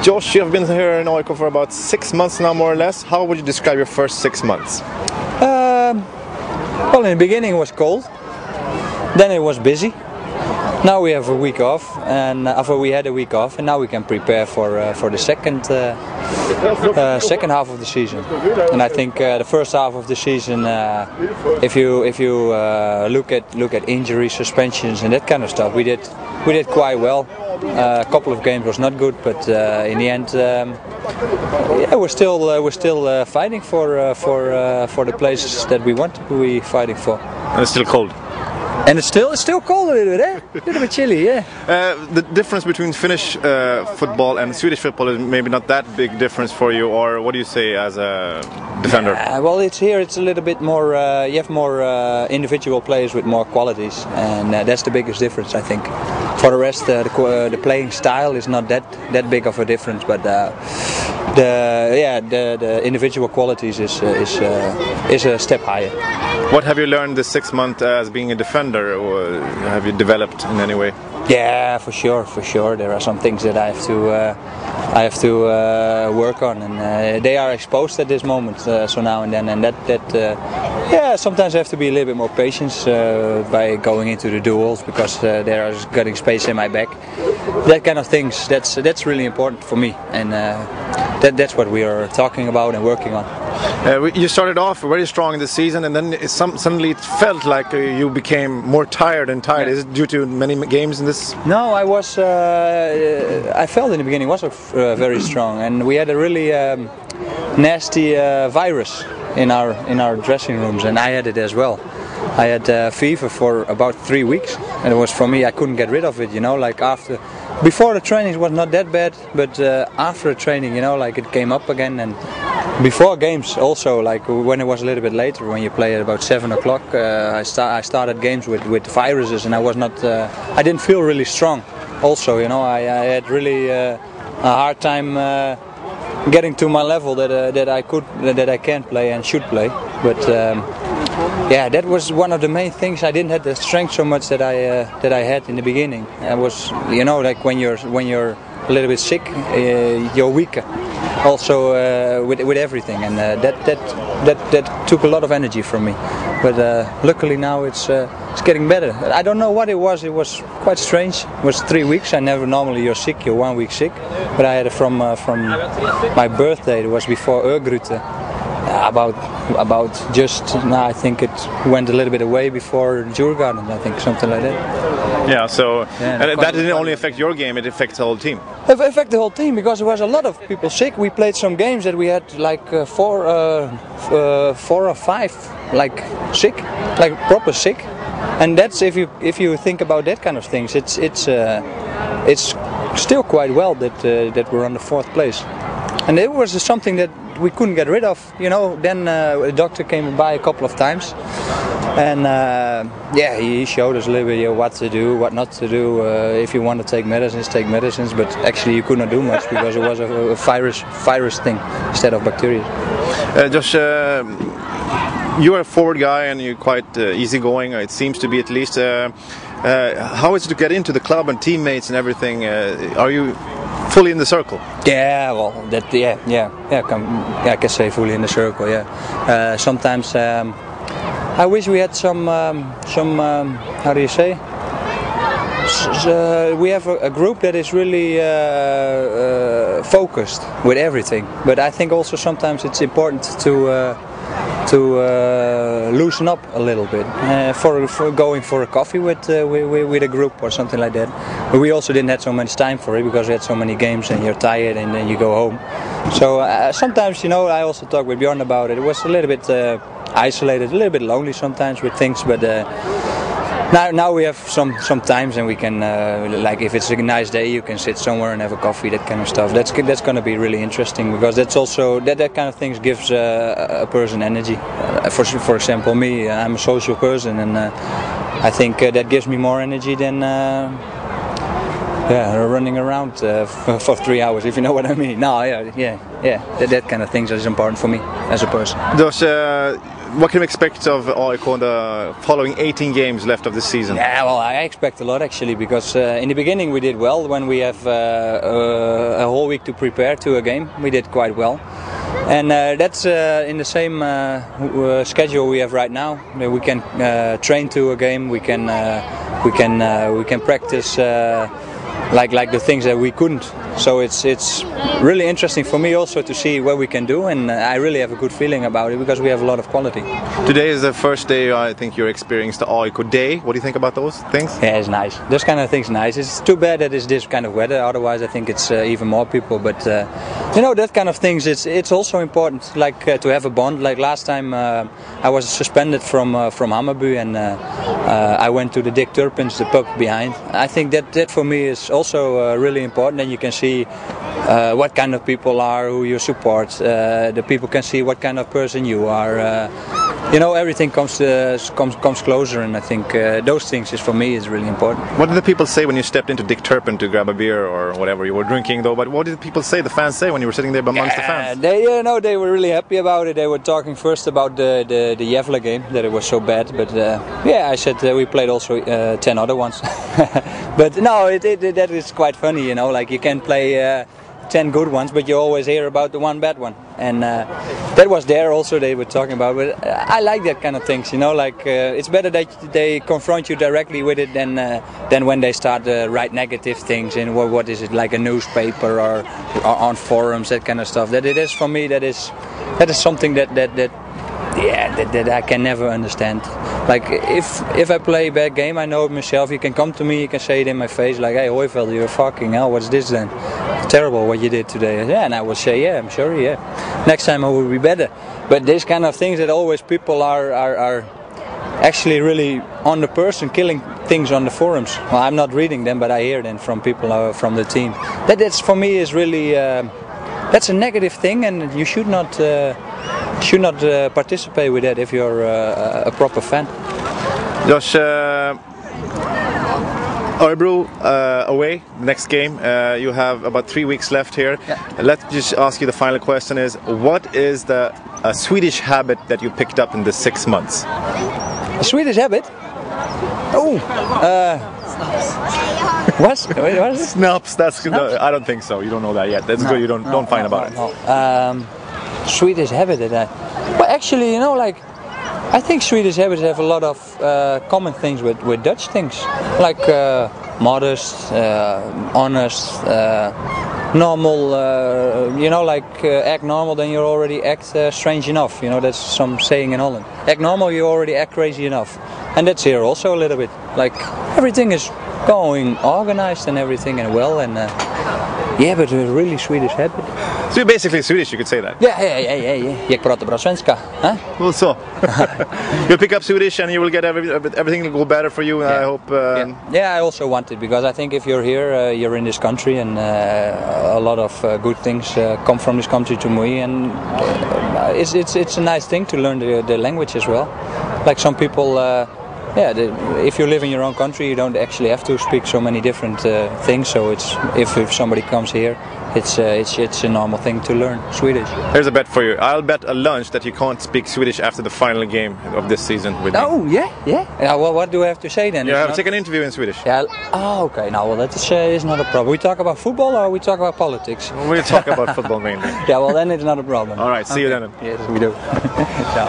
Josh, you have been here in AIK for about 6 months now, more or less. How would you describe your first 6 months? Well, in the beginning it was cold, then it was busy. Now we have a week off, and we had a week off, and now we can prepare for the second half of the season. And I think the first half of the season, if you look at injuries, suspensions, and that kind of stuff, we did quite well. A couple of games was not good, but in the end, yeah, we're still fighting for the places that we want to be fighting for. And it's still cold. And it's still cold a little bit, eh? A little bit chilly, yeah. The difference between Finnish football and Swedish football is maybe not that big difference for you, or what do you say as a defender? Well, it's a little bit more. You have more individual players with more qualities, and that's the biggest difference, I think. For the rest, the playing style is not that big of a difference, but the individual qualities is a step higher. What have you learned this 6 months as being a defender, or have you developed in any way? Yeah, for sure. There are some things that I have to work on, and they are exposed at this moment, so now and then, and yeah, sometimes I have to be a little bit more patient by going into the duels, because they are getting space in my back. That kind of things, that's really important for me, and that's what we are talking about and working on. You started off very strong in the season, and then suddenly it felt like you became more tired and tired. Yeah. Is it due to many games in this? No, I felt in the beginning was very strong, and we had a really nasty virus in our dressing rooms, and I had it as well. I had fever for about 3 weeks, and it was, for me, I couldn't get rid of it, you know, like before the training it was not that bad, but after the training, you know, like it came up again, and before games also, like when it was a little bit later, when you play at about 7 o'clock, I started games with viruses, and I didn't feel really strong. Also, you know, I had really a hard time getting to my level that I can play and should play. But yeah, that was one of the main things. I didn't have the strength so much that I had in the beginning. I was, you know, like when you're a little bit sick, you're weaker. Also with everything, and that took a lot of energy from me. But luckily now it's getting better. I don't know what it was. It was quite strange. It was 3 weeks. Normally you're sick. You're 1 week sick. But I had it from my birthday. It was before Örgryte. About just now, I think it went a little bit away before Djurgården, I think, something like that. Yeah, so and that didn't only affect your game, it affects the whole team. It affected the whole team, because there was a lot of people sick. We played some games that we had like 4 or 5 like sick, like proper sick, and that's if you think about that kind of things, it's still quite well that we're on the 4th place. And it was something that we couldn't get rid of, you know. Then the doctor came by a couple of times, and yeah, he showed us a little bit what to do, what not to do. If you want to take medicines, but actually you could not do much because it was a virus thing instead of bacteria. Josh, you are a forward guy and you're quite easygoing, it seems to be at least. How is it to get into the club and teammates and everything? Are you fully in the circle? Yeah, well, I can say fully in the circle. Yeah, sometimes I wish we had some how do you say? We have a group that is really focused with everything, but I think also sometimes it's important to loosen up a little bit for going for a coffee with a group or something like that. But we also didn't have so much time for it because we had so many games and you're tired and then you go home. So sometimes, you know, I also talked with Bjorn about it. It was a little bit isolated, a little bit lonely sometimes with things, but now we have some times, and we can like if it's a nice day, you can sit somewhere and have a coffee, that kind of stuff. That's going to be really interesting, because that's also that kind of things gives a person energy. For example, me, I'm a social person, and I think that gives me more energy than running around for 3 hours, if you know what I mean. No, yeah. That kind of things is important for me as a person. Those what can we expect of AIK in the following 18 games left of the season? Yeah, well, I expect a lot actually, because in the beginning we did well. When we have a whole week to prepare to a game, we did quite well. And that's in the same schedule we have right now. We can train to a game. We can practice like the things that we couldn't. So it's really interesting for me also to see what we can do, and I really have a good feeling about it because we have a lot of quality. Today is the first day I think you're experiencing the AIK day. What do you think about those things? Yeah, it's nice. Those kind of things nice. It's too bad that it's this kind of weather. Otherwise, I think it's even more people. But you know, that kind of things. It's also important, like to have a bond. Like last time, I was suspended from Hammarby, and I went to the Dick Turpins, the pub behind. I think that for me is also really important, and you can see what kind of people are who you support. The people can see what kind of person you are. You know, everything comes closer, and I think those things for me is really important. What did the people say when you stepped into Dick Turpin to grab a beer or whatever you were drinking, though? But what did the people say, the fans say, when you were sitting there amongst the fans? They were really happy about it. They were talking first about the Gävle game, that it was so bad. But yeah, I said we played also 10 other ones. But no, that is quite funny, you know. Like you can play 10 good ones, but you always hear about the one bad one, and that was there also they were talking about. But I like that kind of things, you know, like it's better that they confront you directly with it than when they start to write negative things in what is it, like a newspaper or on forums, that kind of stuff. That it is, for me, that is something that I can never understand. Like if I play a bad game, I know it myself. You can come to me, you can say it in my face, like, "Hey, Hoijveld, you're fucking hell. What's this then? Terrible what you did today." Yeah, and I will say, "Yeah, I'm sorry. Yeah, next time I will be better." But this kind of things that always people are actually really on the person, killing things on the forums. Well, I'm not reading them, but I hear them from people from the team. That's for me is really that's a negative thing, and you should not participate with that if you're a proper fan. Josh, Örebro away, next game. You have about 3 weeks left here. Yeah. Let's just ask you the final question is, what is the Swedish habit that you picked up in the 6 months? A Swedish habit? Oh, what is it? Snaps, that's good. I don't think so. You don't know that yet. That's good. You don't find about it. Swedish habit that well, actually, you know, like I think Swedish habits have a lot of common things with Dutch things, like modest, honest, normal. You know, like act normal, then you already act strange enough. You know, that's some saying in Holland. Act normal, you already act crazy enough, and that's here also a little bit. Like everything is going organized and everything and well, and yeah, but a really Swedish habit. So you're basically Swedish, you could say that. Yeah. Jag pratar bra svenska. Huh? Well, so you'll pick up Swedish and you will get everything will go better for you. And I hope. Yeah, I also want it, because I think if you're here, you're in this country, and a lot of good things come from this country to me, and it's a nice thing to learn the language as well. Like some people. If you live in your own country, you don't actually have to speak so many different things. So it's if somebody comes here, it's a normal thing to learn Swedish. Here's a bet for you. I'll bet a lunch that you can't speak Swedish after the final game of this season with me. Oh yeah. Well, what do I have to say then? Yeah, take an interview in Swedish. Yeah. Oh, okay. No, well, that is not a problem. We talk about football or we talk about politics? We talk about football mainly. Yeah, well then it's not a problem. All right. See you then. Yes, we do. Ciao.